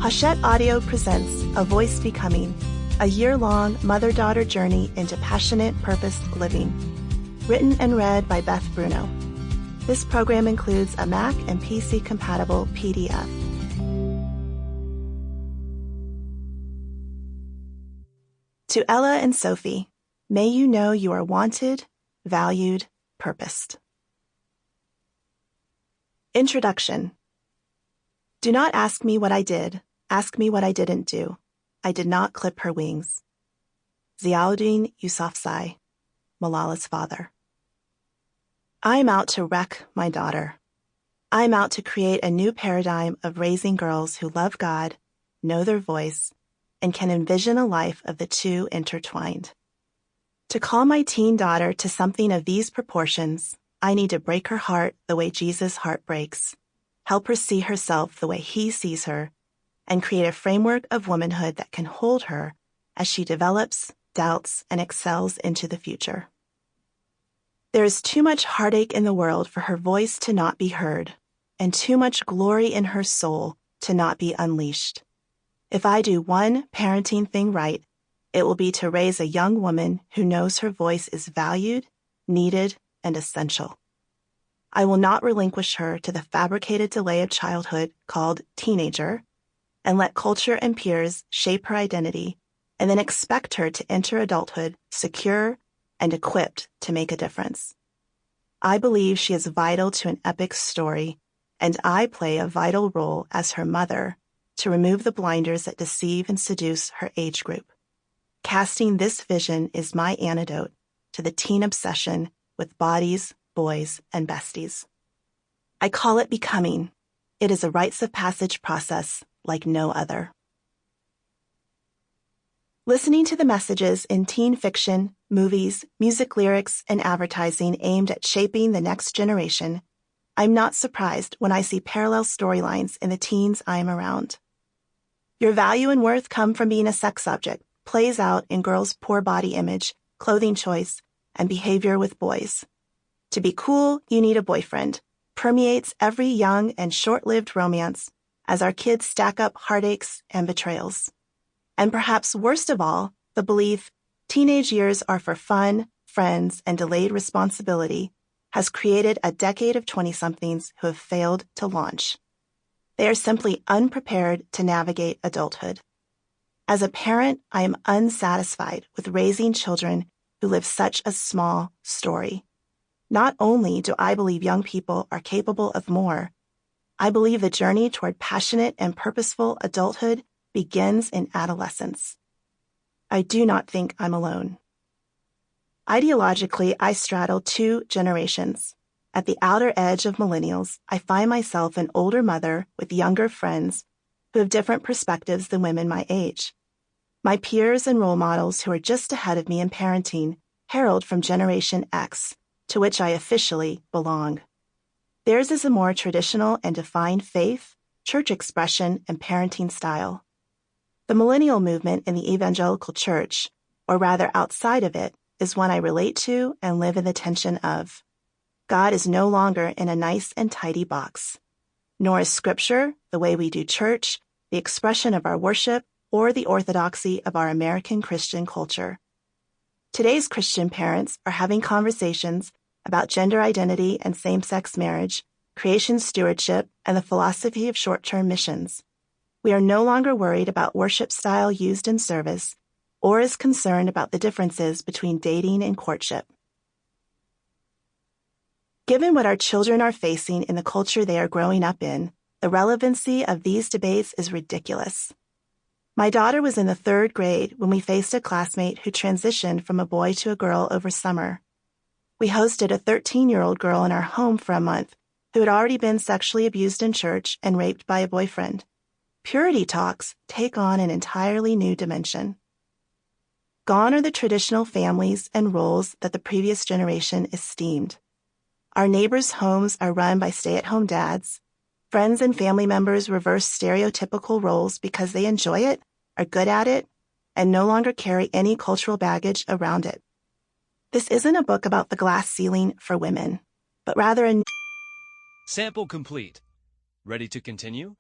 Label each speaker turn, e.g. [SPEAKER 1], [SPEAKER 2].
[SPEAKER 1] Hachette Audio presents A Voice Becoming, a year-long mother-daughter journey into passionate, purposed living. Written and read by Beth Bruno. This program includes a Mac and PC-compatible PDF. To Ella and Sophie, may you know you are wanted, valued, purposed. Introduction. Do not ask me what I did. Ask me what I didn't do. I did not clip her wings. Ziauddin Yousafzai, Malala's father. I'm out to wreck my daughter. I'm out to create a new paradigm of raising girls who love God, know their voice, and can envision a life of the two intertwined. To call my teen daughter to something of these proportions, I need to break her heart the way Jesus' heart breaks, help her see herself the way he sees her, and create a framework of womanhood that can hold her as she develops, doubts, and excels into the future. There is too much heartache in the world for her voice to not be heard, and too much glory in her soul to not be unleashed. If I do one parenting thing right, it will be to raise a young woman who knows her voice is valued, needed, and essential. I will not relinquish her to the fabricated delay of childhood called teenager, and let culture and peers shape her identity, and then expect her to enter adulthood secure and equipped to make a difference. I believe she is vital to an epic story, and I play a vital role as her mother to remove the blinders that deceive and seduce her age group. Casting this vision is my antidote to the teen obsession with bodies, boys, and besties. I call it becoming. It is a rites of passage process like no other. Listening to the messages in teen fiction, movies, music lyrics, and advertising aimed at shaping the next generation, I'm not surprised when I see parallel storylines in the teens I am around. Your value and worth come from being a sex object plays out in girls' poor body image, clothing choice, and behavior with boys. To be cool, you need a boyfriend permeates every young and short-lived romance as our kids stack up heartaches and betrayals. And perhaps worst of all, the belief teenage years are for fun, friends, and delayed responsibility has created a decade of 20-somethings who have failed to launch. They are simply unprepared to navigate adulthood. As a parent, I am unsatisfied with raising children who live such a small story. Not only do I believe young people are capable of more, I believe the journey toward passionate and purposeful adulthood begins in adolescence. I do not think I'm alone. Ideologically, I straddle two generations. At the outer edge of millennials, I find myself an older mother with younger friends who have different perspectives than women my age. My peers and role models who are just ahead of me in parenting herald from Generation X, to which I officially belong. Theirs is a more traditional and defined faith, church expression, and parenting style. The millennial movement in the evangelical church, or rather outside of it, is one I relate to and live in the tension of. God is no longer in a nice and tidy box, nor is Scripture, the way we do church, the expression of our worship, or the orthodoxy of our American Christian culture. Today's Christian parents are having conversations about gender identity and same-sex marriage, creation stewardship, and the philosophy of short-term missions. We are no longer worried about worship style used in service, or as concerned about the differences between dating and courtship. Given what our children are facing in the culture they are growing up in, the relevancy of these debates is ridiculous. My daughter was in the 3rd grade when we faced a classmate who transitioned from a boy to a girl over summer. We hosted a 13-year-old girl in our home for a month who had already been sexually abused in church and raped by a boyfriend. Purity talks take on an entirely new dimension. Gone are the traditional families and roles that the previous generation esteemed. Our neighbors' homes are run by stay-at-home dads. Friends and family members reverse stereotypical roles because they enjoy it, are good at it, and no longer carry any cultural baggage around it. This isn't a book about the glass ceiling for women, but rather a...
[SPEAKER 2] Sample complete. Ready to continue?